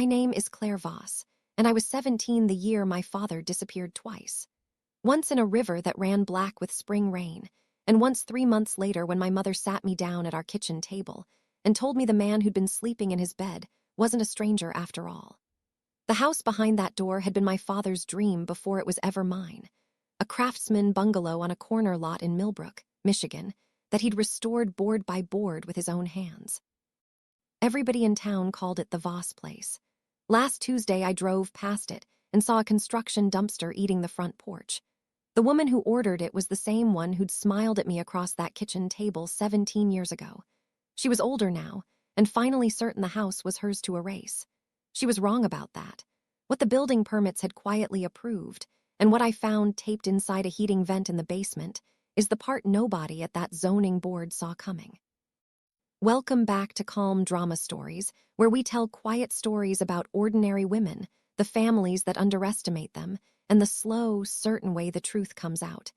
My name is Claire Voss, and I was 17 the year my father disappeared twice. Once in a river that ran black with spring rain, and once 3 months later when my mother sat me down at our kitchen table and told me the man who'd been sleeping in his bed wasn't a stranger after all. The house behind that door had been my father's dream before it was ever mine, a craftsman bungalow on a corner lot in Millbrook, Michigan, that he'd restored board by board with his own hands. Everybody in town called it the Voss place. Last Tuesday, I drove past it and saw a construction dumpster eating the front porch. The woman who ordered it was the same one who'd smiled at me across that kitchen table 17 years ago. She was older now, and finally certain the house was hers to erase. She was wrong about that. What the building permits had quietly approved, and what I found taped inside a heating vent in the basement, is the part nobody at that zoning board saw coming. Welcome back to Calm Drama Stories, where we tell quiet stories about ordinary women, the families that underestimate them, and the slow, certain way the truth comes out.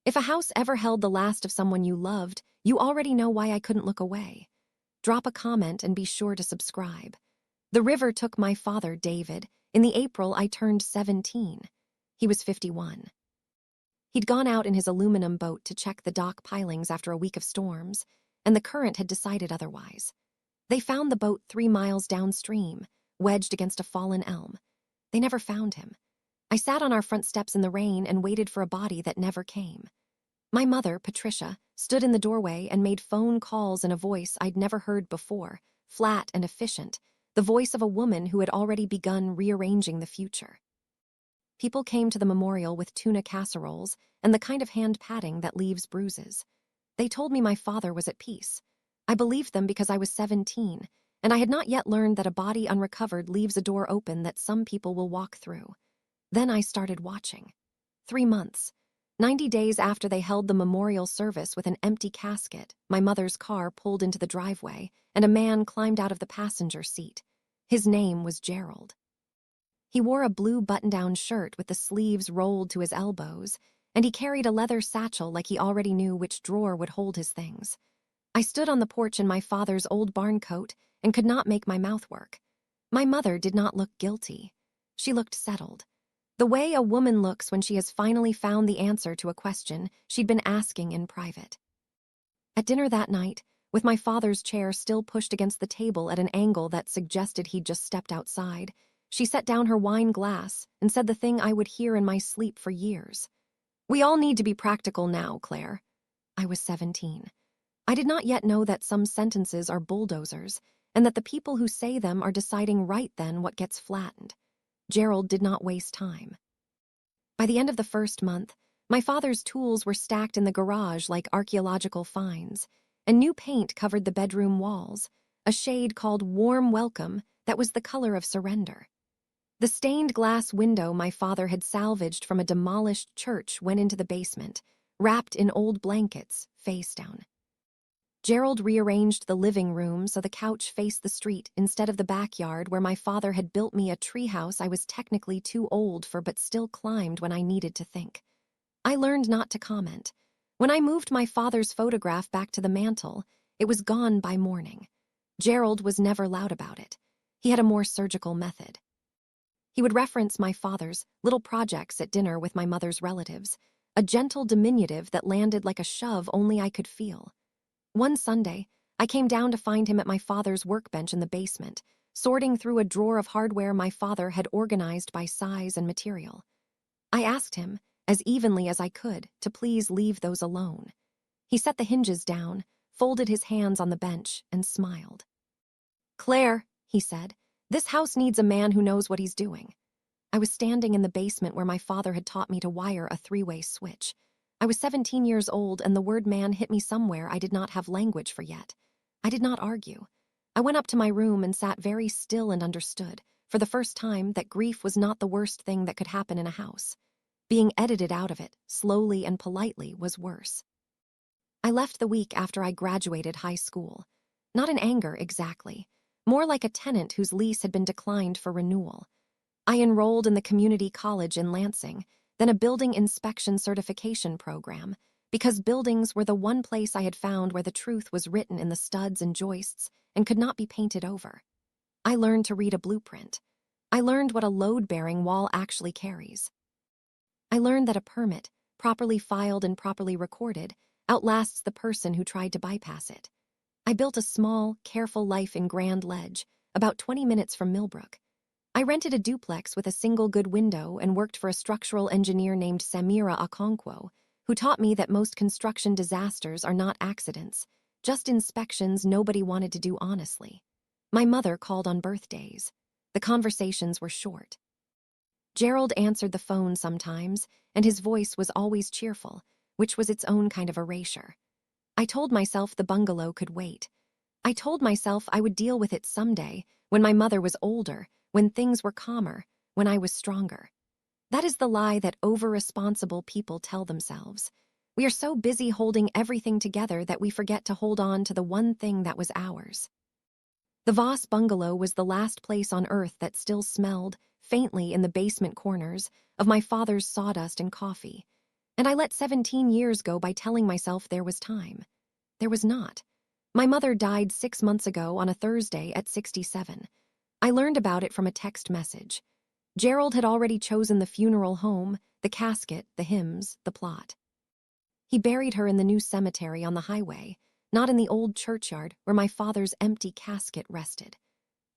If a house ever held the last of someone you loved, you already know why I couldn't look away. Drop a comment and be sure to subscribe. The river took my father, David. In the April I turned 17. He was 51. He'd gone out in his aluminum boat to check the dock pilings after a week of storms, and the current had decided otherwise. They found the boat 3 miles downstream, wedged against a fallen elm. They never found him. I sat on our front steps in the rain and waited for a body that never came. My mother, Patricia, stood in the doorway and made phone calls in a voice I'd never heard before, flat and efficient, the voice of a woman who had already begun rearranging the future. People came to the memorial with tuna casseroles and the kind of hand patting that leaves bruises. They told me my father was at peace. I believed them because I was 17, and I had not yet learned that a body unrecovered leaves a door open that some people will walk through. Then I started watching. 3 months. 90 days after they held the memorial service with an empty casket, my mother's car pulled into the driveway, and a man climbed out of the passenger seat. His name was Gerald. He wore a blue button-down shirt with the sleeves rolled to his elbows, and he carried a leather satchel like he already knew which drawer would hold his things. I stood on the porch in my father's old barn coat and could not make my mouth work. My mother did not look guilty. She looked settled. The way a woman looks when she has finally found the answer to a question she'd been asking in private. At dinner that night, with my father's chair still pushed against the table at an angle that suggested he'd just stepped outside, she set down her wine glass and said the thing I would hear in my sleep for years. "We all need to be practical now, Claire." I was 17. I did not yet know that some sentences are bulldozers, and that the people who say them are deciding right then what gets flattened. Gerald did not waste time. By the end of the first month, my father's tools were stacked in the garage like archaeological finds, and new paint covered the bedroom walls, a shade called warm welcome that was the color of surrender. The stained glass window my father had salvaged from a demolished church went into the basement, wrapped in old blankets, face down. Gerald rearranged the living room so the couch faced the street instead of the backyard where my father had built me a treehouse I was technically too old for but still climbed when I needed to think. I learned not to comment. When I moved my father's photograph back to the mantel, it was gone by morning. Gerald was never loud about it. He had a more surgical method. He would reference my father's little projects at dinner with my mother's relatives, a gentle diminutive that landed like a shove only I could feel. One Sunday, I came down to find him at my father's workbench in the basement, sorting through a drawer of hardware my father had organized by size and material. I asked him, as evenly as I could, to please leave those alone. He set the hinges down, folded his hands on the bench, and smiled. "Claire," he said, "this house needs a man who knows what he's doing." I was standing in the basement where my father had taught me to wire a 3-way switch. I was 17 years old, and the word man hit me somewhere I did not have language for yet. I did not argue. I went up to my room and sat very still and understood, for the first time, that grief was not the worst thing that could happen in a house. Being edited out of it, slowly and politely, was worse. I left the week after I graduated high school. Not in anger, exactly. More like a tenant whose lease had been declined for renewal. I enrolled in the community college in Lansing, then a building inspection certification program, because buildings were the one place I had found where the truth was written in the studs and joists and could not be painted over. I learned to read a blueprint. I learned what a load-bearing wall actually carries. I learned that a permit, properly filed and properly recorded, outlasts the person who tried to bypass it. I built a small, careful life in Grand Ledge, about 20 minutes from Millbrook. I rented a duplex with a single good window and worked for a structural engineer named Samira Okonkwo, who taught me that most construction disasters are not accidents, just inspections nobody wanted to do honestly. My mother called on birthdays. The conversations were short. Gerald answered the phone sometimes, and his voice was always cheerful, which was its own kind of erasure. I told myself the bungalow could wait. I told myself I would deal with it someday, when my mother was older, when things were calmer, when I was stronger. That is the lie that over-responsible people tell themselves. We are so busy holding everything together that we forget to hold on to the one thing that was ours. The Voss bungalow was the last place on earth that still smelled, faintly in the basement corners, of my father's sawdust and coffee. And I let 17 years go by telling myself there was time. There was not. My mother died 6 months ago on a Thursday at 67. I learned about it from a text message. Gerald had already chosen the funeral home, the casket, the hymns, the plot. He buried her in the new cemetery on the highway, not in the old churchyard where my father's empty casket rested.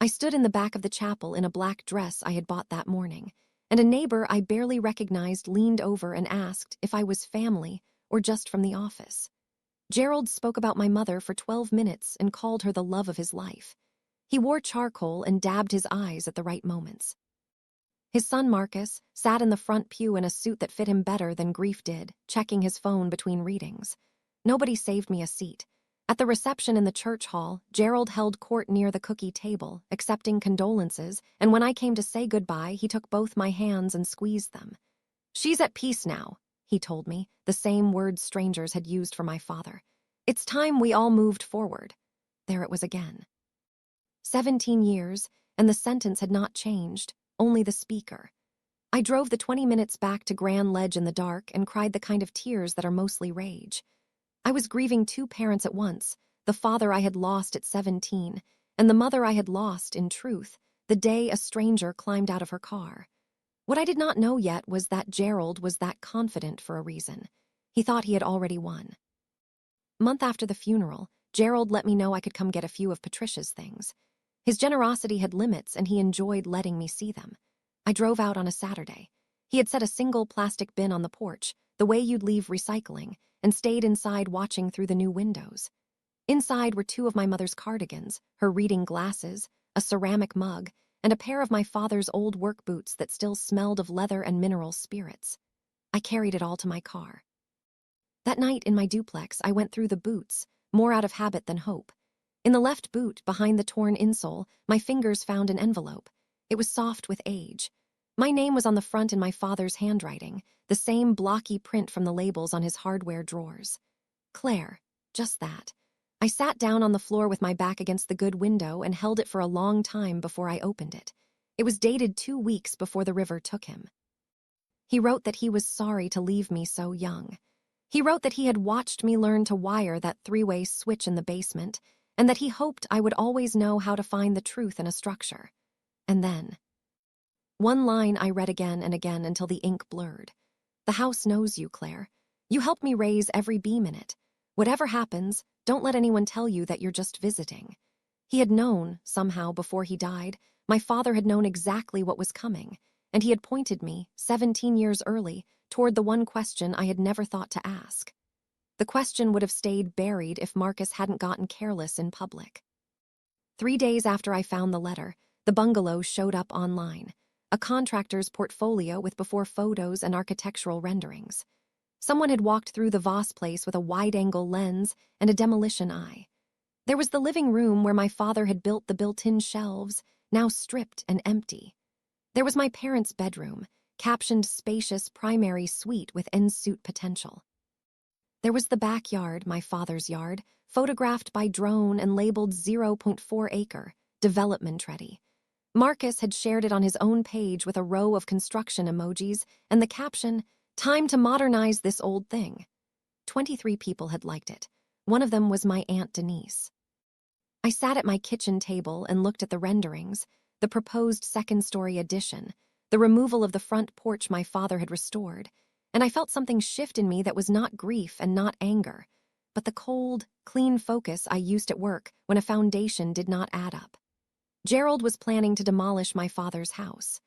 I stood in the back of the chapel in a black dress I had bought that morning, and a neighbor I barely recognized leaned over and asked if I was family or just from the office. Gerald spoke about my mother for 12 minutes and called her the love of his life. He wore charcoal and dabbed his eyes at the right moments. His son Marcus sat in the front pew in a suit that fit him better than grief did, checking his phone between readings. Nobody saved me a seat. At the reception in the church hall, Gerald held court near the cookie table, accepting condolences, and when I came to say goodbye, he took both my hands and squeezed them. "She's at peace now," he told me, the same words strangers had used for my father. "It's time we all moved forward." There it was again. 17 years, and the sentence had not changed, only the speaker. I drove the 20 minutes back to Grand Ledge in the dark and cried the kind of tears that are mostly rage. I was grieving two parents at once, the father I had lost at 17, and the mother I had lost, in truth, the day a stranger climbed out of her car. What I did not know yet was that Gerald was that confident for a reason. He thought he had already won. A month after the funeral, Gerald let me know I could come get a few of Patricia's things. His generosity had limits, and he enjoyed letting me see them. I drove out on a Saturday. He had set a single plastic bin on the porch, the way you'd leave recycling, and stayed inside watching through the new windows. Inside were two of my mother's cardigans, her reading glasses, a ceramic mug, and a pair of my father's old work boots that still smelled of leather and mineral spirits. I carried it all to my car. That night in my duplex, I went through the boots, more out of habit than hope. In the left boot, behind the torn insole, my fingers found an envelope. It was soft with age. My name was on the front in my father's handwriting, the same blocky print from the labels on his hardware drawers. Claire, just that. I sat down on the floor with my back against the good window and held it for a long time before I opened it. It was dated 2 weeks before the river took him. He wrote that he was sorry to leave me so young. He wrote that he had watched me learn to wire that three-way switch in the basement, and that he hoped I would always know how to find the truth in a structure. And then, one line I read again and again until the ink blurred. "The house knows you, Claire. You helped me raise every beam in it. Whatever happens, don't let anyone tell you that you're just visiting." He had known, somehow, before he died. My father had known exactly what was coming, and he had pointed me, 17 years early, toward the one question I had never thought to ask. The question would have stayed buried if Marcus hadn't gotten careless in public. 3 days after I found the letter, the bungalow showed up online, a contractor's portfolio with before photos and architectural renderings. Someone had walked through the Voss place with a wide-angle lens and a demolition eye. There was the living room where my father had built the built-in shelves, now stripped and empty. There was my parents' bedroom, captioned spacious primary suite with en-suite potential. There was the backyard, my father's yard, photographed by drone and labeled 0.4 acre, development ready. Marcus had shared it on his own page with a row of construction emojis and the caption, "Time to modernize this old thing." 23 people had liked it. One of them was my Aunt Denise. I sat at my kitchen table and looked at the renderings, the proposed second-story addition, the removal of the front porch my father had restored, and I felt something shift in me that was not grief and not anger, but the cold, clean focus I used at work when a foundation did not add up. Gerald was planning to demolish my father's house.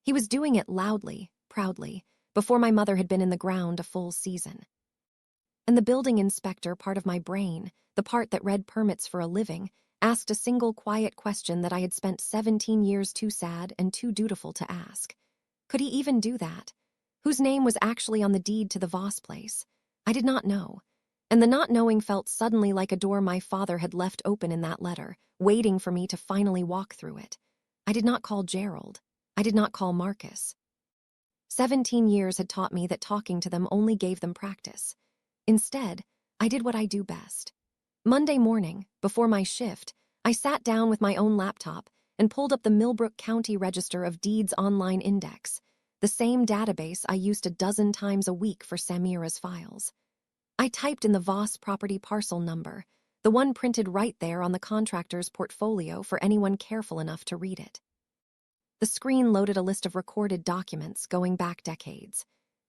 He was doing it loudly, proudly, before my mother had been in the ground a full season. And the building inspector part of my brain, the part that read permits for a living, asked a single quiet question that I had spent 17 years too sad and too dutiful to ask. Could he even do that? Whose name was actually on the deed to the Voss place? I did not know. And the not knowing felt suddenly like a door my father had left open in that letter, waiting for me to finally walk through it. I did not call Gerald. I did not call Marcus. 17 years had taught me that talking to them only gave them practice. Instead, I did what I do best. Monday morning, before my shift, I sat down with my own laptop and pulled up the Millbrook County Register of Deeds online index, the same database I used a dozen times a week for Samira's files. I typed in the Voss property parcel number, the one printed right there on the contractor's portfolio for anyone careful enough to read it. The screen loaded a list of recorded documents going back decades,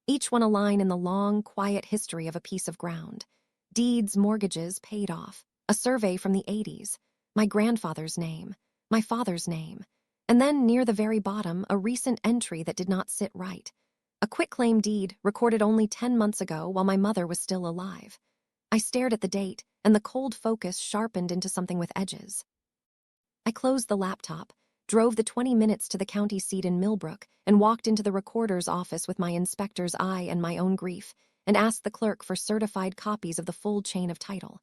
each one a line in the long, quiet history of a piece of ground. Deeds, mortgages, paid off, a survey from the 80s, my grandfather's name, my father's name, and then near the very bottom, a recent entry that did not sit right. A quitclaim deed recorded only 10 months ago while my mother was still alive. I stared at the date, and the cold focus sharpened into something with edges. I closed the laptop, drove the 20 minutes to the county seat in Millbrook, and walked into the recorder's office with my inspector's eye and my own grief, and asked the clerk for certified copies of the full chain of title.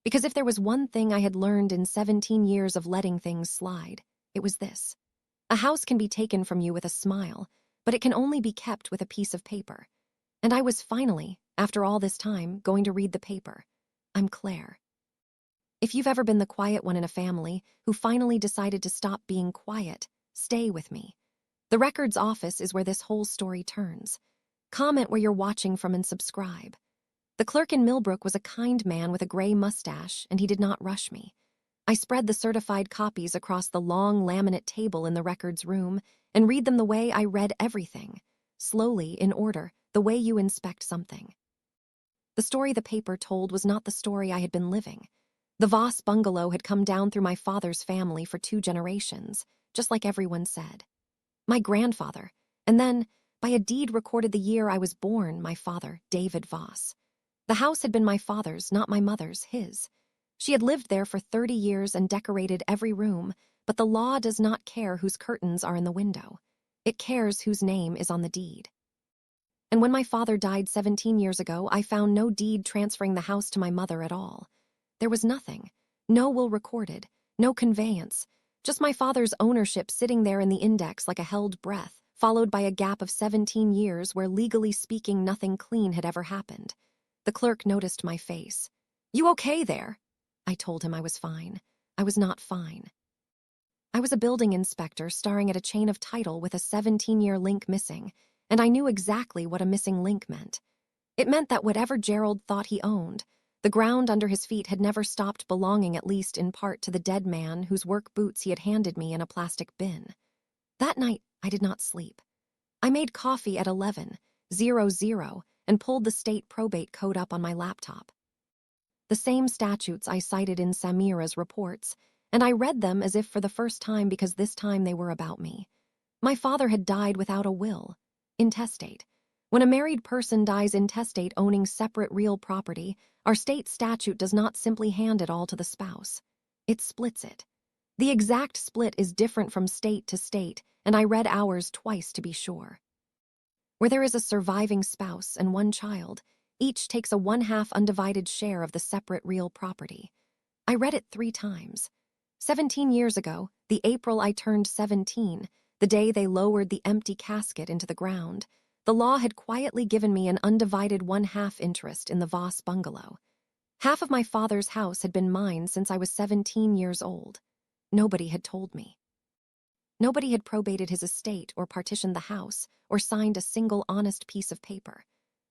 Because if there was one thing I had learned in 17 years of letting things slide, it was this. A house can be taken from you with a smile, but it can only be kept with a piece of paper. And I was finally, after all this time, going to read the paper. I'm Claire. If you've ever been the quiet one in a family who finally decided to stop being quiet, stay with me. The records office is where this whole story turns. Comment where you're watching from and subscribe. The clerk in Millbrook was a kind man with a gray mustache, and he did not rush me. I spread the certified copies across the long laminate table in the records room and read them the way I read everything, slowly, in order, the way you inspect something. The story the paper told was not the story I had been living. The Voss bungalow had come down through my father's family for 2 generations, just like everyone said. My grandfather, and then, by a deed recorded the year I was born, my father, David Voss. The house had been my father's, not my mother's, his. She had lived there for 30 years and decorated every room, but the law does not care whose curtains are in the window. It cares whose name is on the deed. And when my father died 17 years ago, I found no deed transferring the house to my mother at all. There was nothing, no will recorded, no conveyance, just my father's ownership sitting there in the index like a held breath, followed by a gap of 17 years where, legally speaking, nothing clean had ever happened. The clerk noticed my face. "You okay there?" I told him I was fine. I was not fine. I was a building inspector staring at a chain of title with a 17-year link missing, and I knew exactly what a missing link meant. It meant that whatever Gerald thought he owned, the ground under his feet had never stopped belonging, at least in part, to the dead man whose work boots he had handed me in a plastic bin. That night, I did not sleep. I made coffee at 11:00 and pulled the state probate code up on my laptop. The same statutes I cited in Samira's reports, and I read them as if for the first time because this time they were about me. My father had died without a will, intestate. When a married person dies intestate owning separate real property, our state statute does not simply hand it all to the spouse. It splits it. The exact split is different from state to state, and I read ours twice to be sure. Where there is a surviving spouse and one child, each takes a 1/2 undivided share of the separate real property. I read it 3 times. 17 years ago, the April I turned 17, the day they lowered the empty casket into the ground, the law had quietly given me an undivided 1/2 interest in the Voss bungalow. Half of my father's house had been mine since I was 17 years old. Nobody had told me. Nobody had probated his estate or partitioned the house or signed a single honest piece of paper.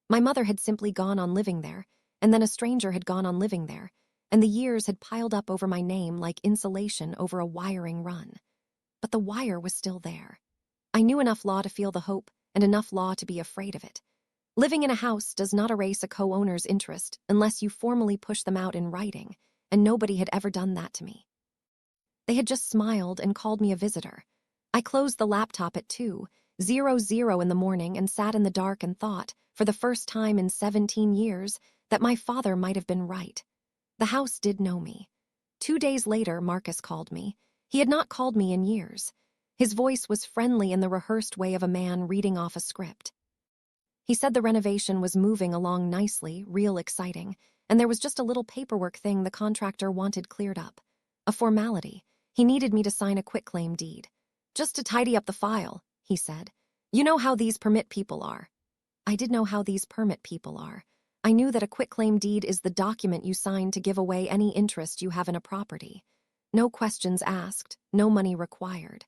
My mother had simply gone on living there, and then a stranger had gone on living there, and the years had piled up over my name like insulation over a wiring run. But the wire was still there. I knew enough law to feel the hope and enough law to be afraid of it. Living in a house does not erase a co-owner's interest unless you formally push them out in writing, and nobody had ever done that to me. They had just smiled and called me a visitor. I closed the laptop at 2:00 in the morning and sat in the dark and thought, for the first time in 17 years, that my father might have been right. The house did know me. 2 days later, Marcus called me. He had not called me in years. His voice was friendly in the rehearsed way of a man reading off a script. He said the renovation was moving along nicely, real exciting, and there was just a little paperwork thing the contractor wanted cleared up. A formality. He needed me to sign a quitclaim deed. Just to tidy up the file, he said. You know how these permit people are. I did know how these permit people are. I knew that a quitclaim deed is the document you sign to give away any interest you have in a property. No questions asked, no money required.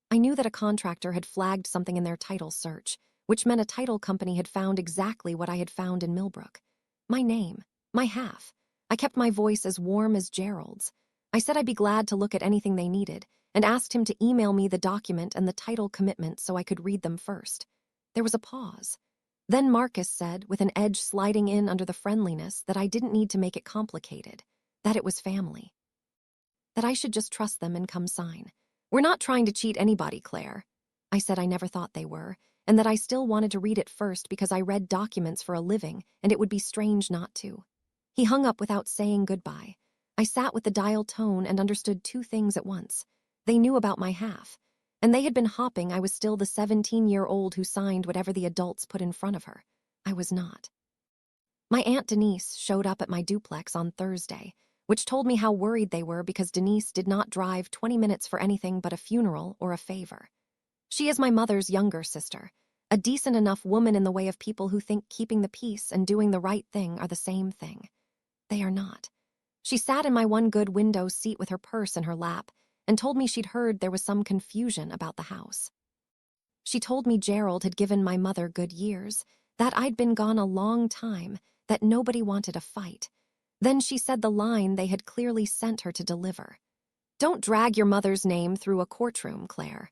I knew that a contractor had flagged something in their title search, which meant a title company had found exactly what I had found in Millbrook. My name, my half. I kept my voice as warm as Gerald's. I said I'd be glad to look at anything they needed, and asked him to email me the document and the title commitment so I could read them first. There was a pause. Then Marcus said, with an edge sliding in under the friendliness, that I didn't need to make it complicated, that it was family. That I should just trust them and come sign. We're not trying to cheat anybody, Claire. I said I never thought they were, and that I still wanted to read it first because I read documents for a living, and it would be strange not to. He hung up without saying goodbye. I sat with the dial tone and understood two things at once. They knew about my half, and they had been hopping I was still the 17-year-old who signed whatever the adults put in front of her. I was not. My Aunt Denise showed up at my duplex on Thursday, which told me how worried they were because Denise did not drive 20 minutes for anything but a funeral or a favor. She is my mother's younger sister, a decent enough woman in the way of people who think keeping the peace and doing the right thing are the same thing. They are not. She sat in my one good window seat with her purse in her lap and told me she'd heard there was some confusion about the house. She told me Gerald had given my mother good years, that I'd been gone a long time, that nobody wanted a fight. Then she said the line they had clearly sent her to deliver. Don't drag your mother's name through a courtroom, Claire.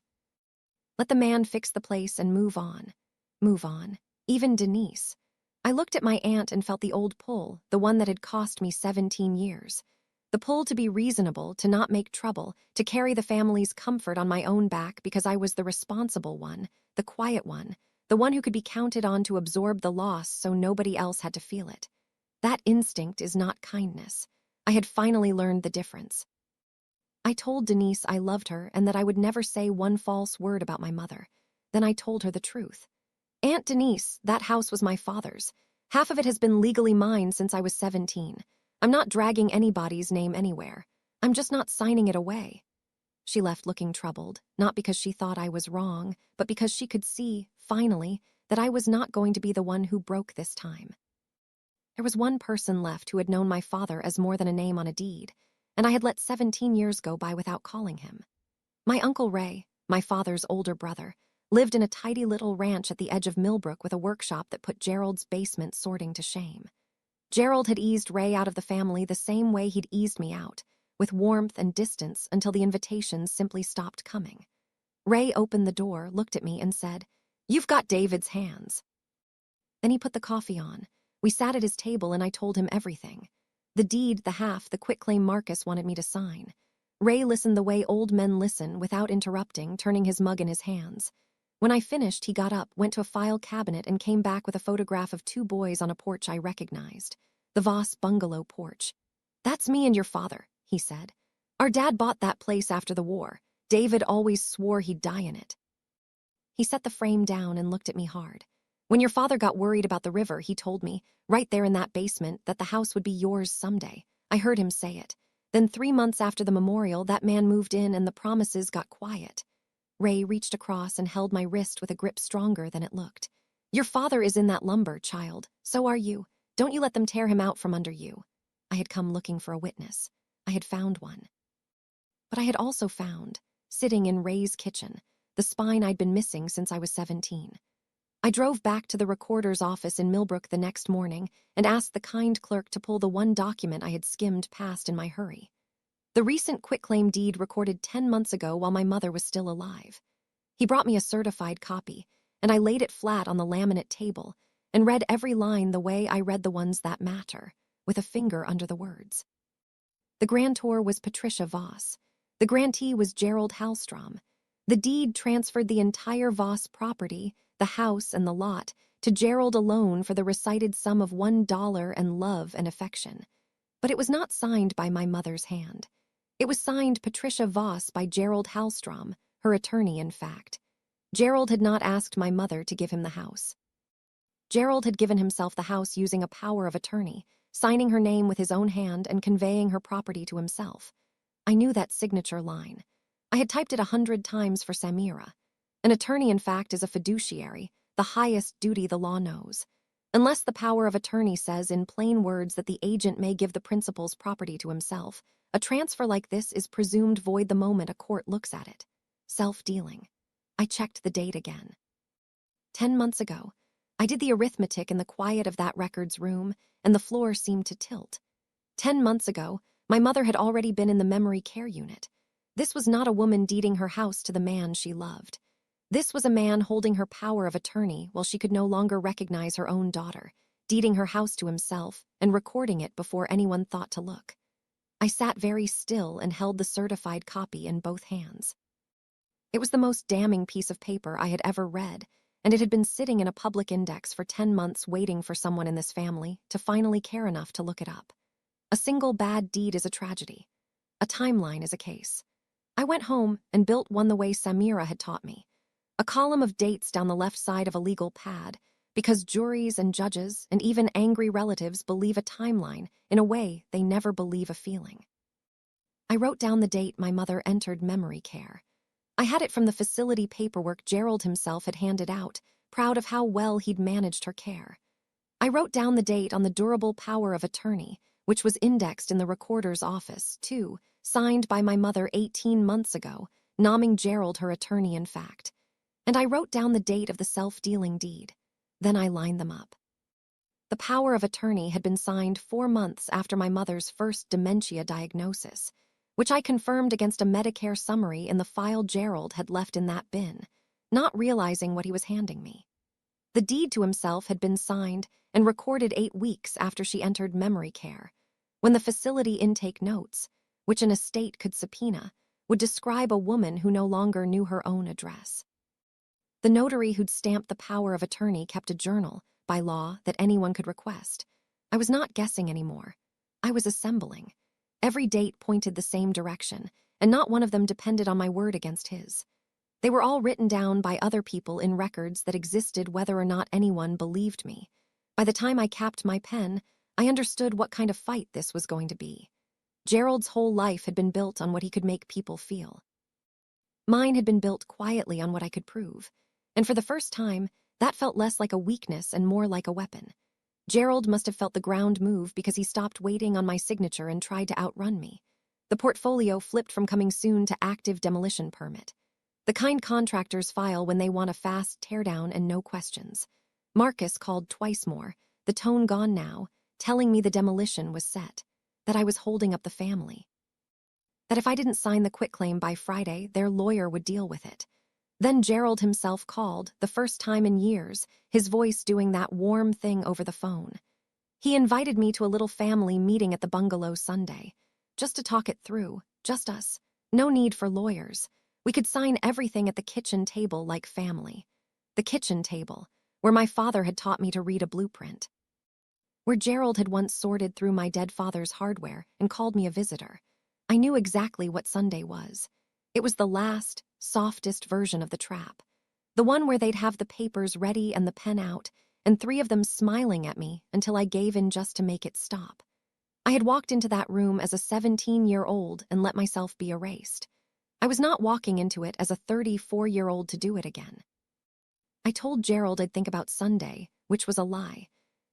Let the man fix the place and move on. Move on. Even Denise. I looked at my aunt and felt the old pull, the one that had cost me 17 years. The pull to be reasonable, to not make trouble, to carry the family's comfort on my own back because I was the responsible one, the quiet one, the one who could be counted on to absorb the loss so nobody else had to feel it. That instinct is not kindness. I had finally learned the difference. I told Denise I loved her and that I would never say one false word about my mother. Then I told her the truth. Aunt Denise, that house was my father's. Half of it has been legally mine since I was 17. I'm not dragging anybody's name anywhere. I'm just not signing it away. She left looking troubled, not because she thought I was wrong, but because she could see, finally, that I was not going to be the one who broke this time. There was one person left who had known my father as more than a name on a deed, and I had let 17 years go by without calling him. My Uncle Ray, my father's older brother, lived in a tidy little ranch at the edge of Millbrook with a workshop that put Gerald's basement sorting to shame. Gerald had eased Ray out of the family the same way he'd eased me out, with warmth and distance until the invitations simply stopped coming. Ray opened the door, looked at me, and said, "You've got David's hands." Then he put the coffee on. We sat at his table and I told him everything. The deed, the half, the quitclaim Marcus wanted me to sign. Ray listened the way old men listen, without interrupting, turning his mug in his hands. When I finished, he got up, went to a file cabinet, and came back with a photograph of two boys on a porch I recognized. The Voss bungalow porch. "That's me and your father," he said. "Our dad bought that place after the war. David always swore he'd die in it." He set the frame down and looked at me hard. "When your father got worried about the river, he told me, right there in that basement, that the house would be yours someday. I heard him say it. Then 3 months after the memorial, that man moved in and the promises got quiet." Ray reached across and held my wrist with a grip stronger than it looked. "Your father is in that lumber, child. So are you. Don't you let them tear him out from under you." I had come looking for a witness. I had found one. But I had also found, sitting in Ray's kitchen, the spine I'd been missing since I was 17. I drove back to the recorder's office in Millbrook the next morning and asked the kind clerk to pull the one document I had skimmed past in my hurry. The recent quitclaim deed recorded 10 months ago while my mother was still alive. He brought me a certified copy, and I laid it flat on the laminate table and read every line the way I read the ones that matter, with a finger under the words. The grantor was Patricia Voss. The grantee was Gerald Hallstrom. The deed transferred the entire Voss property, the house and the lot, to Gerald alone for the recited sum of $1 and love and affection. But it was not signed by my mother's hand. It was signed Patricia Voss by Gerald Hallstrom, her attorney in fact. Gerald had not asked my mother to give him the house. Gerald had given himself the house using a power of attorney, signing her name with his own hand and conveying her property to himself. I knew that signature line. I had typed it 100 times for Samira. An attorney, in fact, is a fiduciary, the highest duty the law knows. Unless the power of attorney says in plain words that the agent may give the principal's property to himself, a transfer like this is presumed void the moment a court looks at it. Self-dealing. I checked the date again. 10 months ago, I did the arithmetic in the quiet of that records room, and the floor seemed to tilt. 10 months ago, my mother had already been in the memory care unit. This was not a woman deeding her house to the man she loved. This was a man holding her power of attorney while she could no longer recognize her own daughter, deeding her house to himself and recording it before anyone thought to look. I sat very still and held the certified copy in both hands. It was the most damning piece of paper I had ever read, and it had been sitting in a public index for 10 months waiting for someone in this family to finally care enough to look it up. A single bad deed is a tragedy. A timeline is a case. I went home and built one the way Samira had taught me. A column of dates down the left side of a legal pad, because juries and judges and even angry relatives believe a timeline in a way they never believe a feeling. I wrote down the date my mother entered memory care. I had it from the facility paperwork Gerald himself had handed out, proud of how well he'd managed her care. I wrote down the date on the durable power of attorney, which was indexed in the recorder's office, too, signed by my mother 18 months ago, nomming Gerald her attorney in fact. And I wrote down the date of the self-dealing deed. Then I lined them up. The power of attorney had been signed 4 months after my mother's first dementia diagnosis, which I confirmed against a Medicare summary in the file Gerald had left in that bin, not realizing what he was handing me. The deed to himself had been signed and recorded 8 weeks after she entered memory care, when the facility intake notes, which an estate could subpoena, would describe a woman who no longer knew her own address. The notary who'd stamped the power of attorney kept a journal, by law, that anyone could request. I was not guessing anymore. I was assembling. Every date pointed the same direction, and not one of them depended on my word against his. They were all written down by other people in records that existed whether or not anyone believed me. By the time I capped my pen, I understood what kind of fight this was going to be. Gerald's whole life had been built on what he could make people feel. Mine had been built quietly on what I could prove, and for the first time, that felt less like a weakness and more like a weapon. Gerald must have felt the ground move because he stopped waiting on my signature and tried to outrun me. The portfolio flipped from coming soon to active demolition permit. The kind contractors file when they want a fast teardown and no questions. Marcus called twice more, the tone gone now, telling me the demolition was set, that I was holding up the family. That if I didn't sign the quitclaim by Friday, their lawyer would deal with it. Then Gerald himself called, the first time in years, his voice doing that warm thing over the phone. He invited me to a little family meeting at the bungalow Sunday, just to talk it through, just us. No need for lawyers. We could sign everything at the kitchen table like family. The kitchen table, where my father had taught me to read a blueprint. Where Gerald had once sorted through my dead father's hardware and called me a visitor. I knew exactly what Sunday was. It was the last, softest version of the trap. The one where they'd have the papers ready and the pen out, and 3 of them smiling at me until I gave in just to make it stop. I had walked into that room as a 17-year-old and let myself be erased. I was not walking into it as a 34-year-old to do it again. I told Gerald I'd think about Sunday, which was a lie,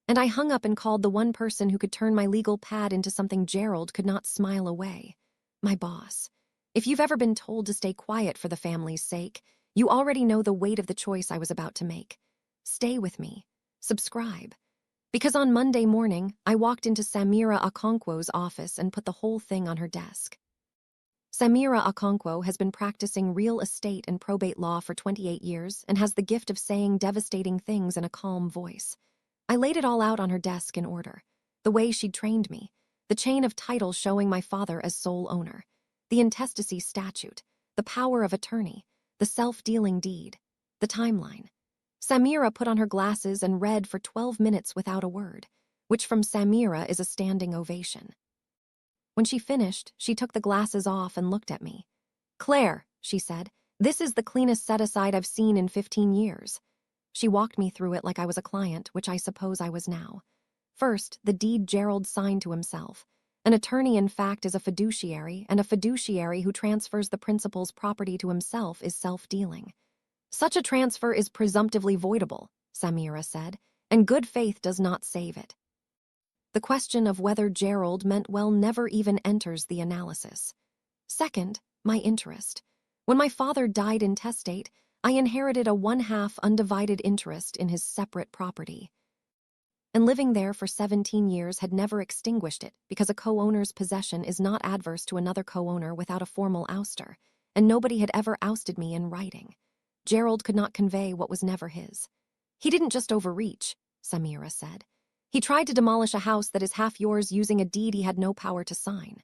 and I hung up and called the one person who could turn my legal pad into something Gerald could not smile away. My boss. If you've ever been told to stay quiet for the family's sake, you already know the weight of the choice I was about to make. Stay with me. Subscribe. Because on Monday morning, I walked into Samira Okonkwo's office and put the whole thing on her desk. Samira Okonkwo has been practicing real estate and probate law for 28 years and has the gift of saying devastating things in a calm voice. I laid it all out on her desk in order, the way she'd trained me, the chain of titles showing my father as sole owner, the intestacy statute, the power of attorney, the self-dealing deed, the timeline. Samira put on her glasses and read for 12 minutes without a word, which from Samira is a standing ovation. When she finished, she took the glasses off and looked at me. "Claire," she said, "this is the cleanest set-aside I've seen in 15 years. She walked me through it like I was a client, which I suppose I was now. First, the deed Gerald signed to himself. An attorney, in fact, is a fiduciary, and a fiduciary who transfers the principal's property to himself is self-dealing. Such a transfer is presumptively voidable, Samira said, and good faith does not save it. The question of whether Gerald meant well never even enters the analysis. Second, my interest. When my father died intestate, I inherited a one-half undivided interest in his separate property. And living there for 17 years had never extinguished it because a co-owner's possession is not adverse to another co-owner without a formal ouster, and nobody had ever ousted me in writing. Gerald could not convey what was never his. He didn't just overreach, Samira said. He tried to demolish a house that is half yours using a deed he had no power to sign.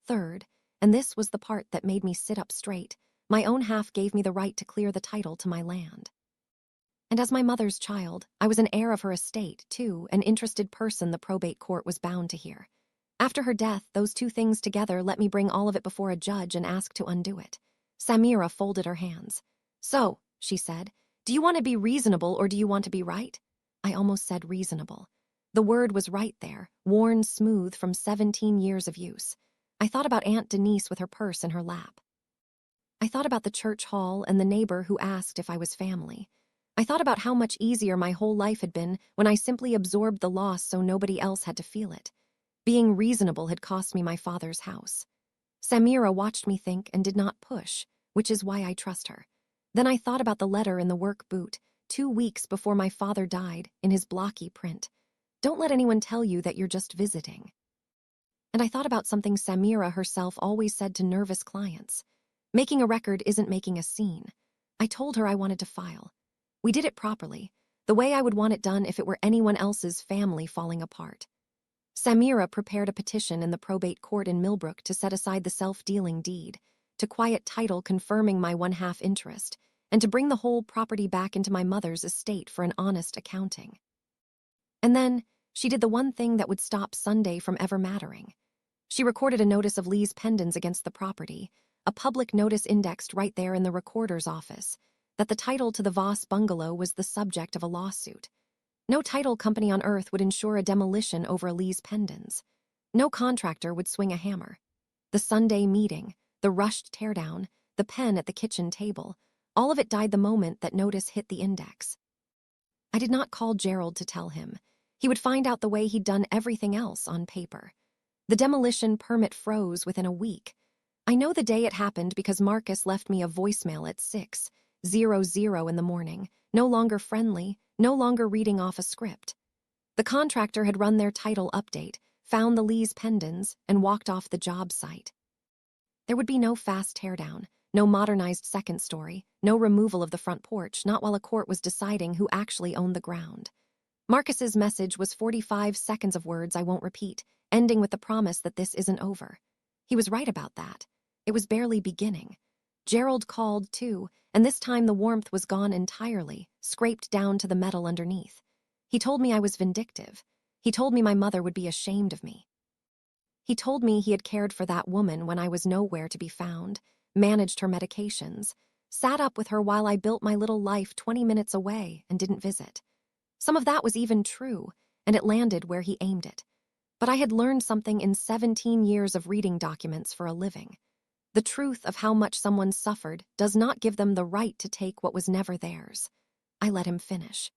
Third, and this was the part that made me sit up straight, my own half gave me the right to clear the title to my land. And as my mother's child, I was an heir of her estate, too, an interested person the probate court was bound to hear. After her death, those two things together let me bring all of it before a judge and ask to undo it. Samira folded her hands. "So," she said, "do you want to be reasonable or do you want to be right?" I almost said reasonable. The word was right there, worn smooth from 17 years of use. I thought about Aunt Denise with her purse in her lap. I thought about the church hall and the neighbor who asked if I was family. I thought about how much easier my whole life had been when I simply absorbed the loss so nobody else had to feel it. Being reasonable had cost me my father's house. Samira watched me think and did not push, which is why I trust her. Then I thought about the letter in the work boot, 2 weeks before my father died, in his blocky print. "Don't let anyone tell you that you're just visiting." And I thought about something Samira herself always said to nervous clients. Making a record isn't making a scene. I told her I wanted to file. We did it properly, the way I would want it done if it were anyone else's family falling apart. Samira prepared a petition in the probate court in Millbrook to set aside the self-dealing deed, to quiet title confirming my one-half interest, and to bring the whole property back into my mother's estate for an honest accounting. And then, she did the one thing that would stop Sunday from ever mattering. She recorded a notice of lease pendens against the property, a public notice indexed right there in the recorder's office, that the title to the Voss bungalow was the subject of a lawsuit. No title company on earth would insure a demolition over a lease pendens. No contractor would swing a hammer. The Sunday meeting, the rushed teardown, the pen at the kitchen table, all of it died the moment that notice hit the index. I did not call Gerald to tell him. He would find out the way he'd done everything else on paper. The demolition permit froze within a week. I know the day it happened because Marcus left me a voicemail at 6:00 in the morning, no longer friendly, no longer reading off a script. The contractor had run their title update, found the lease pendens, and walked off the job site. There would be no fast teardown, no modernized second story, no removal of the front porch, not while a court was deciding who actually owned the ground. Marcus's message was 45 seconds of words I won't repeat, ending with the promise that this isn't over. He was right about that. It was barely beginning. Gerald called, too, and this time the warmth was gone entirely, scraped down to the metal underneath. He told me I was vindictive. He told me my mother would be ashamed of me. He told me he had cared for that woman when I was nowhere to be found, managed her medications, sat up with her while I built my little life 20 minutes away and didn't visit. Some of that was even true, and it landed where he aimed it. But I had learned something in 17 years of reading documents for a living. The truth of how much someone suffered does not give them the right to take what was never theirs. I let him finish.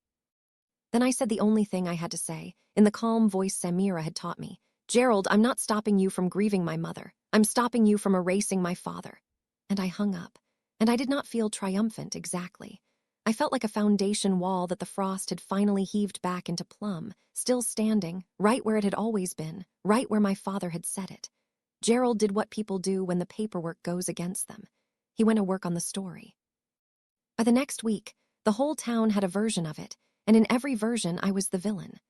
Then I said the only thing I had to say, in the calm voice Samira had taught me. "Gerald, I'm not stopping you from grieving my mother. I'm stopping you from erasing my father." And I hung up, and I did not feel triumphant exactly. I felt like a foundation wall that the frost had finally heaved back into plumb, still standing, right where it had always been, right where my father had set it. Gerald did what people do when the paperwork goes against them. He went to work on the story. By the next week, the whole town had a version of it, and in every version I was the villain.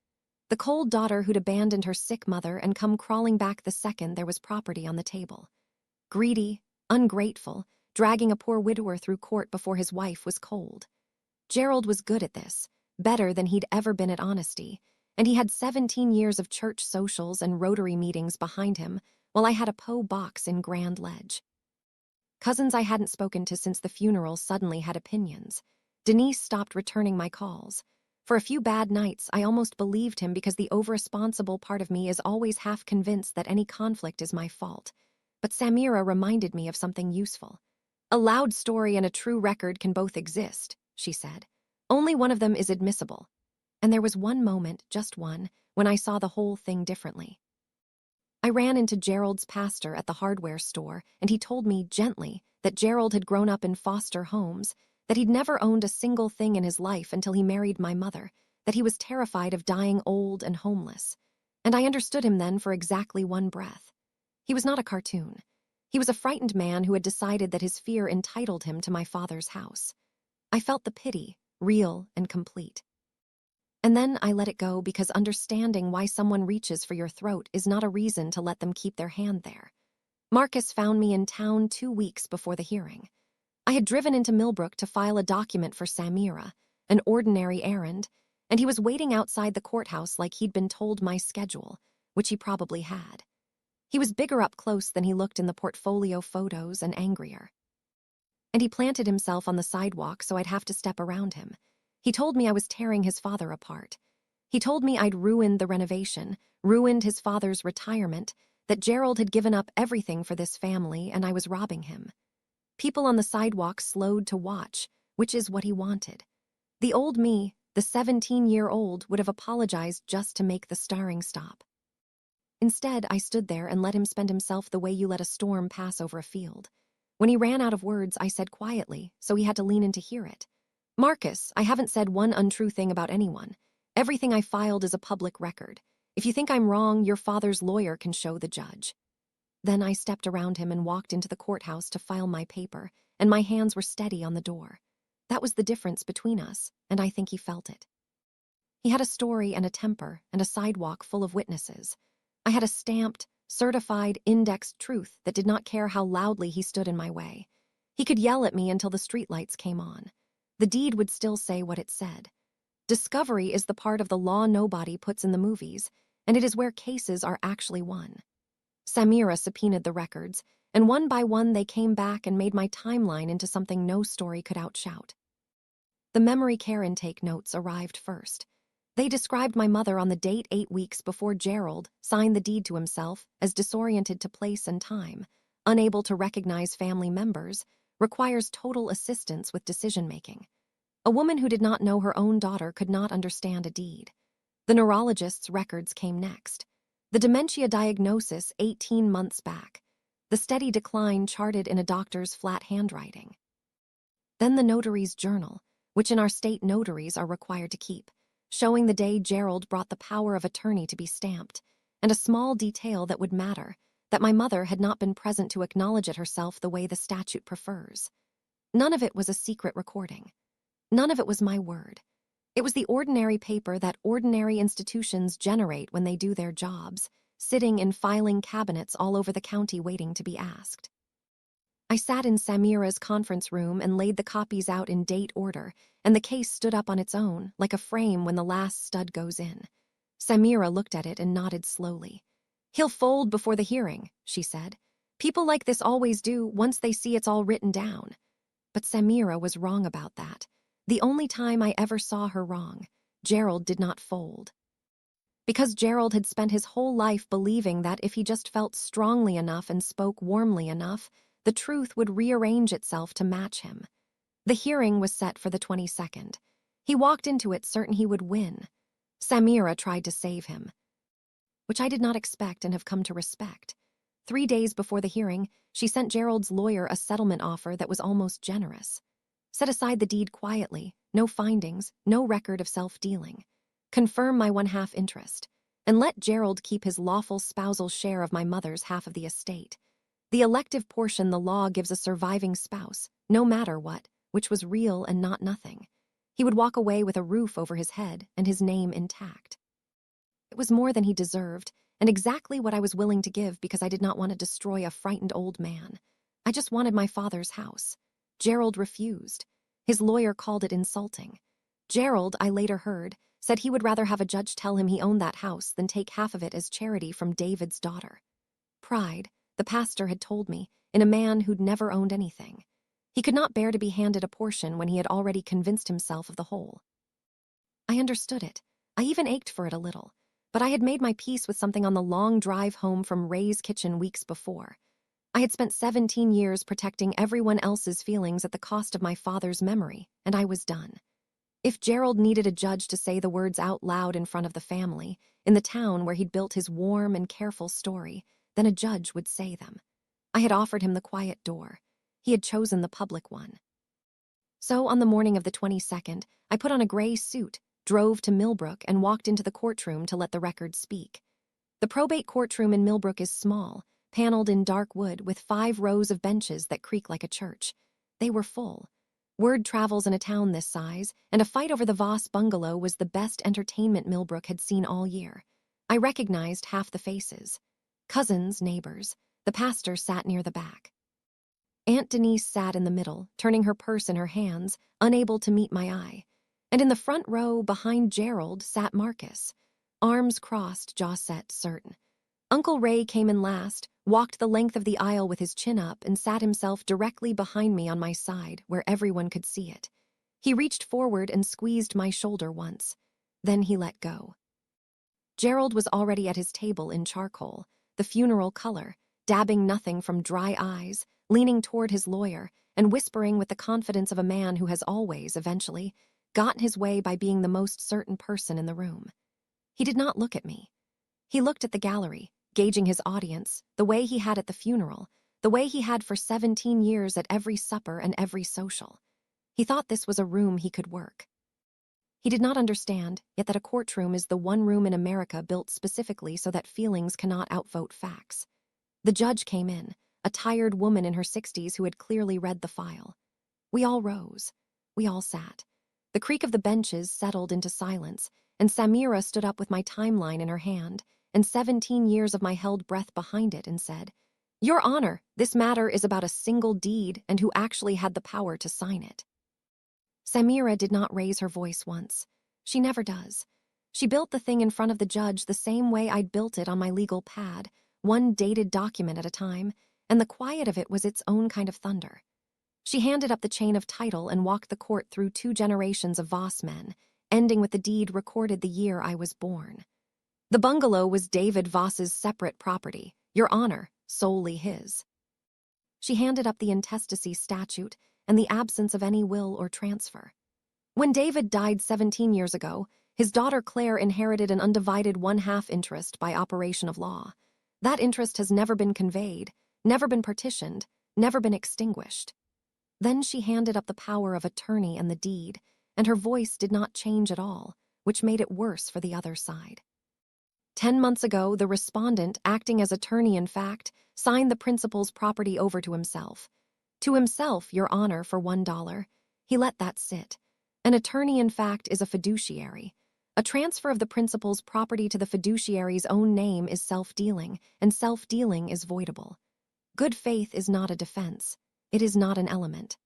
The cold daughter who'd abandoned her sick mother and come crawling back the second there was property on the table. Greedy, ungrateful, dragging a poor widower through court before his wife was cold. Gerald was good at this, better than he'd ever been at honesty, and he had 17 years of church socials and Rotary meetings behind him, while I had a Poe box in Grand Ledge. Cousins I hadn't spoken to since the funeral suddenly had opinions. Denise stopped returning my calls. For a few bad nights, I almost believed him because the overresponsible part of me is always half convinced that any conflict is my fault. But Samira reminded me of something useful. A loud story and a true record can both exist, she said. Only one of them is admissible. And there was one moment, just one, when I saw the whole thing differently. I ran into Gerald's pastor at the hardware store, and he told me gently that Gerald had grown up in foster homes, that he'd never owned a single thing in his life until he married my mother, that he was terrified of dying old and homeless. And I understood him then for exactly one breath. He was not a cartoon. He was a frightened man who had decided that his fear entitled him to my father's house. I felt the pity, real and complete. And then I let it go because understanding why someone reaches for your throat is not a reason to let them keep their hand there. Marcus found me in town 2 weeks before the hearing. I had driven into Millbrook to file a document for Samira, an ordinary errand, and he was waiting outside the courthouse like he'd been told my schedule, which he probably had. He was bigger up close than he looked in the portfolio photos and angrier. And he planted himself on the sidewalk so I'd have to step around him. He told me I was tearing his father apart. He told me I'd ruined the renovation, ruined his father's retirement, that Gerald had given up everything for this family and I was robbing him. People on the sidewalk slowed to watch, which is what he wanted. The old me, the 17-year-old, would have apologized just to make the starring stop. Instead, I stood there and let him spend himself the way you let a storm pass over a field. When he ran out of words, I said quietly, so he had to lean in to hear it. Marcus, I haven't said one untrue thing about anyone. Everything I filed is a public record. If you think I'm wrong, your father's lawyer can show the judge. Then I stepped around him and walked into the courthouse to file my paper, and my hands were steady on the door. That was the difference between us, and I think he felt it. He had a story and a temper and a sidewalk full of witnesses. I had a stamped, certified, indexed truth that did not care how loudly he stood in my way. He could yell at me until the streetlights came on. The deed would still say what it said. Discovery is the part of the law nobody puts in the movies, and it is where cases are actually won. Samira subpoenaed the records, and one by one they came back and made my timeline into something no story could outshout. The memory care intake notes arrived first. They described my mother on the date 8 weeks before Gerald signed the deed to himself as disoriented to place and time, unable to recognize family members, requires total assistance with decision-making. A woman who did not know her own daughter could not understand a deed. The neurologist's records came next. The dementia diagnosis 18 months back. The steady decline charted in a doctor's flat handwriting. Then the notary's journal, which in our state notaries are required to keep, showing the day Gerald brought the power of attorney to be stamped, and a small detail that would matter, that my mother had not been present to acknowledge it herself the way the statute prefers. None of it was a secret recording. None of it was my word. It was the ordinary paper that ordinary institutions generate when they do their jobs, sitting in filing cabinets all over the county waiting to be asked. I sat in Samira's conference room and laid the copies out in date order, and the case stood up on its own, like a frame when the last stud goes in. Samira looked at it and nodded slowly. "He'll fold before the hearing," she said. "People like this always do once they see it's all written down." But Samira was wrong about that. The only time I ever saw her wrong, Gerald did not fold. Because Gerald had spent his whole life believing that if he just felt strongly enough and spoke warmly enough, the truth would rearrange itself to match him. The hearing was set for the 22nd. He walked into it certain he would win. Samira tried to save him, which I did not expect and have come to respect. 3 days before the hearing, she sent Gerald's lawyer a settlement offer that was almost generous. Set aside the deed quietly, no findings, no record of self-dealing. Confirm my one-half interest, and let Gerald keep his lawful spousal share of my mother's half of the estate. The elective portion the law gives a surviving spouse, no matter what, which was real and not nothing. He would walk away with a roof over his head and his name intact. It was more than he deserved, and exactly what I was willing to give because I did not want to destroy a frightened old man. I just wanted my father's house. Gerald refused. His lawyer called it insulting. Gerald, I later heard, said he would rather have a judge tell him he owned that house than take half of it as charity from David's daughter. Pride, the pastor had told me, in a man who'd never owned anything. He could not bear to be handed a portion when he had already convinced himself of the whole. I understood it. I even ached for it a little. But I had made my peace with something on the long drive home from Ray's kitchen weeks before. I had spent 17 years protecting everyone else's feelings at the cost of my father's memory, and I was done. If Gerald needed a judge to say the words out loud in front of the family, in the town where he'd built his warm and careful story, then a judge would say them. I had offered him the quiet door. He had chosen the public one. So on the morning of the 22nd, I put on a gray suit, drove to Millbrook, and walked into the courtroom to let the record speak. The probate courtroom in Millbrook is small, paneled in dark wood with 5 rows of benches that creak like a church. They were full. Word travels in a town this size, and a fight over the Voss bungalow was the best entertainment Millbrook had seen all year. I recognized half the faces. Cousins, neighbors. The pastor sat near the back. Aunt Denise sat in the middle, turning her purse in her hands, unable to meet my eye. And in the front row, behind Gerald, sat Marcus. Arms crossed, jaw set, certain. Uncle Ray came in last, walked the length of the aisle with his chin up, and sat himself directly behind me on my side, where everyone could see it. He reached forward and squeezed my shoulder once. Then he let go. Gerald was already at his table in charcoal, the funeral color, dabbing nothing from dry eyes, leaning toward his lawyer, and whispering with the confidence of a man who has always, eventually, gotten his way by being the most certain person in the room. He did not look at me. He looked at the gallery, gauging his audience, the way he had at the funeral, the way he had for 17 years at every supper and every social. He thought this was a room he could work. He did not understand, yet, that a courtroom is the one room in America built specifically so that feelings cannot outvote facts. The judge came in, a tired woman in her 60s who had clearly read the file. We all rose. We all sat. The creak of the benches settled into silence, and Samira stood up with my timeline in her hand, and 17 years of my held breath behind it, and said, "Your Honor, this matter is about a single deed and who actually had the power to sign it." Samira did not raise her voice once. She never does. She built the thing in front of the judge the same way I'd built it on my legal pad, one dated document at a time, and the quiet of it was its own kind of thunder. She handed up the chain of title and walked the court through 2 generations of Voss men, ending with the deed recorded the year I was born. The bungalow was David Voss's separate property, Your Honor, solely his. She handed up the intestacy statute and the absence of any will or transfer. When David died 17 years ago, his daughter Claire inherited an undivided 1/2 interest by operation of law. That interest has never been conveyed, never been partitioned, never been extinguished. Then she handed up the power of attorney and the deed, and her voice did not change at all, which made it worse for the other side. 10 months ago, the respondent, acting as attorney in fact, signed the principal's property over to himself. To himself, Your Honor, for $1. He let that sit. An attorney in fact is a fiduciary. A transfer of the principal's property to the fiduciary's own name is self-dealing, and self-dealing is voidable. Good faith is not a defense. It is not an element.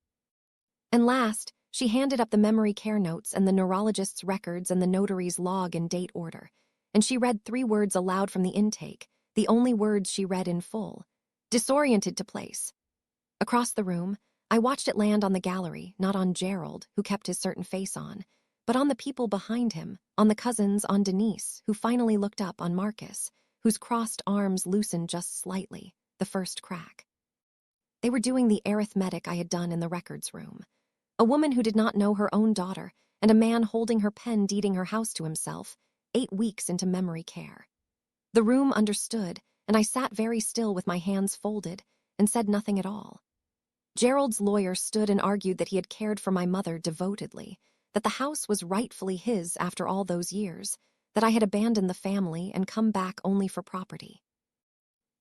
And last, she handed up the memory care notes and the neurologist's records and the notary's log in date order, and she read 3 words aloud from the intake, the only words she read in full. Disoriented to place. Across the room, I watched it land on the gallery, not on Gerald, who kept his certain face on, but on the people behind him, on the cousins, on Denise, who finally looked up, on Marcus, whose crossed arms loosened just slightly, the first crack. They were doing the arithmetic I had done in the records room. A woman who did not know her own daughter, and a man holding her pen deeding her house to himself, 8 weeks into memory care. The room understood, and I sat very still with my hands folded, and said nothing at all. Gerald's lawyer stood and argued that he had cared for my mother devotedly, that the house was rightfully his after all those years, that I had abandoned the family and come back only for property.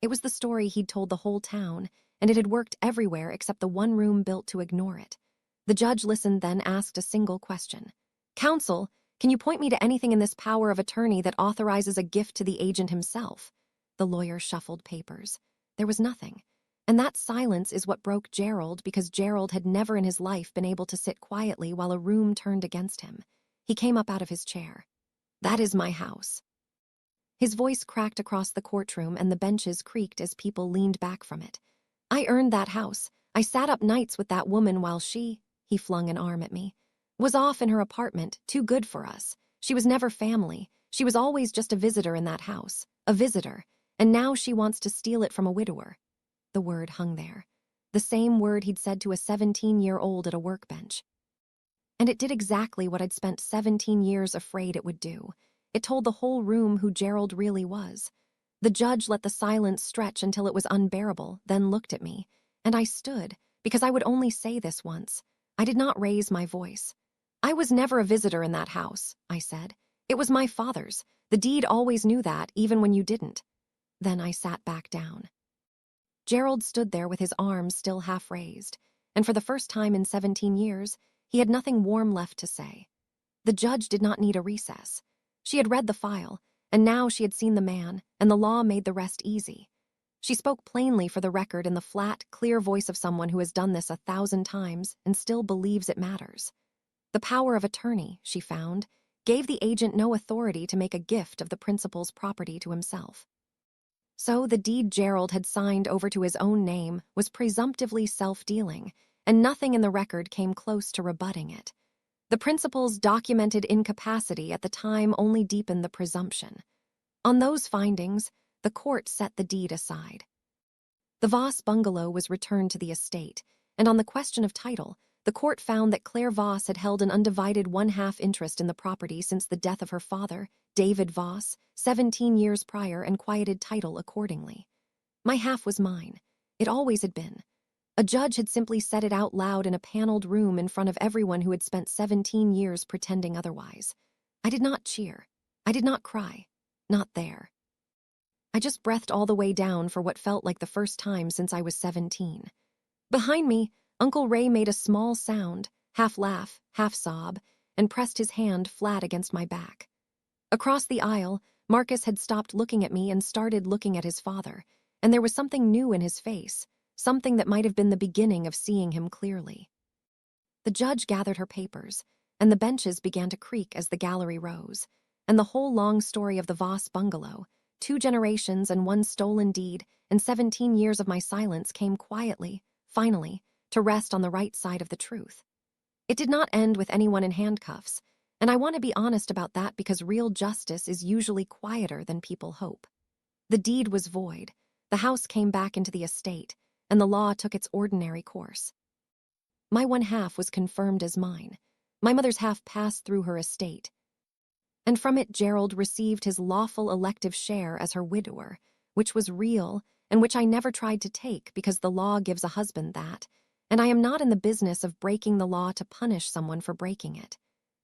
It was the story he'd told the whole town, and it had worked everywhere except the one room built to ignore it. The judge listened, then asked a single question. "Counsel, can you point me to anything in this power of attorney that authorizes a gift to the agent himself?" The lawyer shuffled papers. There was nothing. And that silence is what broke Gerald, because Gerald had never in his life been able to sit quietly while a room turned against him. He came up out of his chair. "That is my house." His voice cracked across the courtroom and the benches creaked as people leaned back from it. "I earned that house. I sat up nights with that woman while he flung an arm at me, was off in her apartment, too good for us. She was never family. She was always just a visitor in that house. A visitor. And now she wants to steal it from a widower." The word hung there. The same word he'd said to a 17-year-old at a workbench. And it did exactly what I'd spent 17 years afraid it would do. It told the whole room who Gerald really was. The judge let the silence stretch until it was unbearable, then looked at me. And I stood, because I would only say this once. I did not raise my voice. "I was never a visitor in that house," I said. "It was my father's. The deed always knew that, even when you didn't." Then I sat back down. Gerald stood there with his arms still half raised, and for the first time in 17 years, he had nothing warm left to say. The judge did not need a recess. She had read the file, and now she had seen the man, and the law made the rest easy. She spoke plainly for the record in the flat, clear voice of someone who has done this 1,000 times and still believes it matters. The power of attorney, she found, gave the agent no authority to make a gift of the principal's property to himself. So the deed Gerald had signed over to his own name was presumptively self-dealing, and nothing in the record came close to rebutting it. The principal's documented incapacity at the time only deepened the presumption. On those findings, the court set the deed aside. The Voss bungalow was returned to the estate, and on the question of title, the court found that Claire Voss had held an undivided 1/2 interest in the property since the death of her father, David Voss, 17 years prior, and quieted title accordingly. My half was mine. It always had been. A judge had simply said it out loud in a paneled room in front of everyone who had spent 17 years pretending otherwise. I did not cheer. I did not cry. Not there. I just breathed all the way down for what felt like the first time since I was 17. Behind me, Uncle Ray made a small sound, half laugh, half sob, and pressed his hand flat against my back. Across the aisle, Marcus had stopped looking at me and started looking at his father, and there was something new in his face, something that might have been the beginning of seeing him clearly. The judge gathered her papers, and the benches began to creak as the gallery rose, and the whole long story of the Voss bungalow, 2 generations and 1 stolen deed, and 17 years of my silence came quietly, finally, to rest on the right side of the truth. It did not end with anyone in handcuffs, and I want to be honest about that because real justice is usually quieter than people hope. The deed was void, the house came back into the estate, and the law took its ordinary course. My 1/2 was confirmed as mine. My mother's half passed through her estate, and from it Gerald received his lawful elective share as her widower, which was real and which I never tried to take because the law gives a husband that, and I am not in the business of breaking the law to punish someone for breaking it.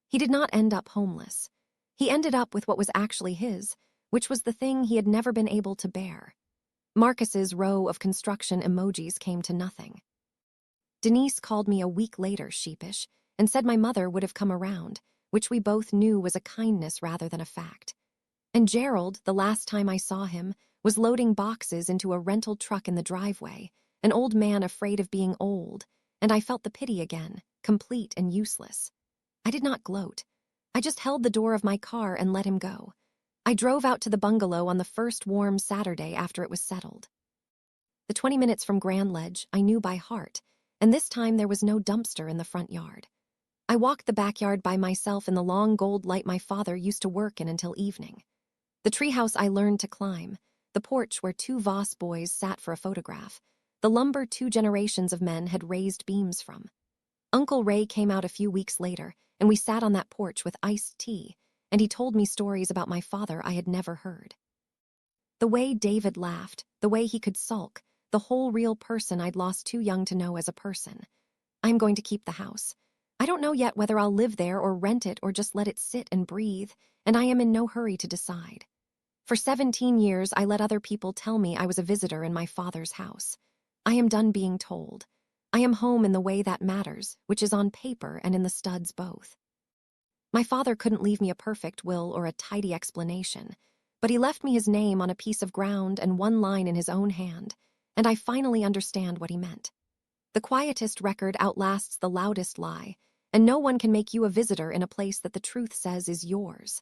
He did not end up homeless. He ended up with what was actually his, which was the thing he had never been able to bear. Marcus's row of construction emojis came to nothing. Denise called me a week later sheepish and said my mother would have come around, which we both knew was a kindness rather than a fact. And Gerald, the last time I saw him, was loading boxes into a rental truck in the driveway, an old man afraid of being old, and I felt the pity again, complete and useless. I did not gloat. I just held the door of my car and let him go. I drove out to the bungalow on the first warm Saturday after it was settled. The 20 minutes from Grand Ledge I knew by heart, and this time there was no dumpster in the front yard. I walked the backyard by myself in the long gold light my father used to work in until evening. The treehouse I learned to climb, the porch where 2 Voss boys sat for a photograph, the lumber 2 generations of men had raised beams from. Uncle Ray came out a few weeks later, and we sat on that porch with iced tea, and he told me stories about my father I had never heard. The way David laughed, the way he could sulk, the whole real person I'd lost too young to know as a person. I'm going to keep the house. I don't know yet whether I'll live there or rent it or just let it sit and breathe, and I am in no hurry to decide. For 17 years, I let other people tell me I was a visitor in my father's house. I am done being told. I am home in the way that matters, which is on paper and in the studs both. My father couldn't leave me a perfect will or a tidy explanation, but he left me his name on a piece of ground and one line in his own hand, and I finally understand what he meant. The quietest record outlasts the loudest lie, and no one can make you a visitor in a place that the truth says is yours.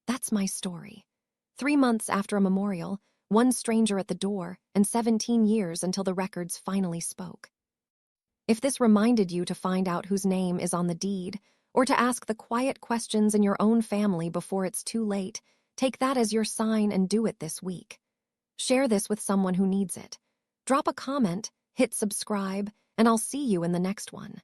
That's my story. 3 months after a memorial, one stranger at the door, and 17 years until the records finally spoke. If this reminded you to find out whose name is on the deed, or to ask the quiet questions in your own family before it's too late, take that as your sign and do it this week. Share this with someone who needs it. Drop a comment, hit subscribe, and I'll see you in the next one.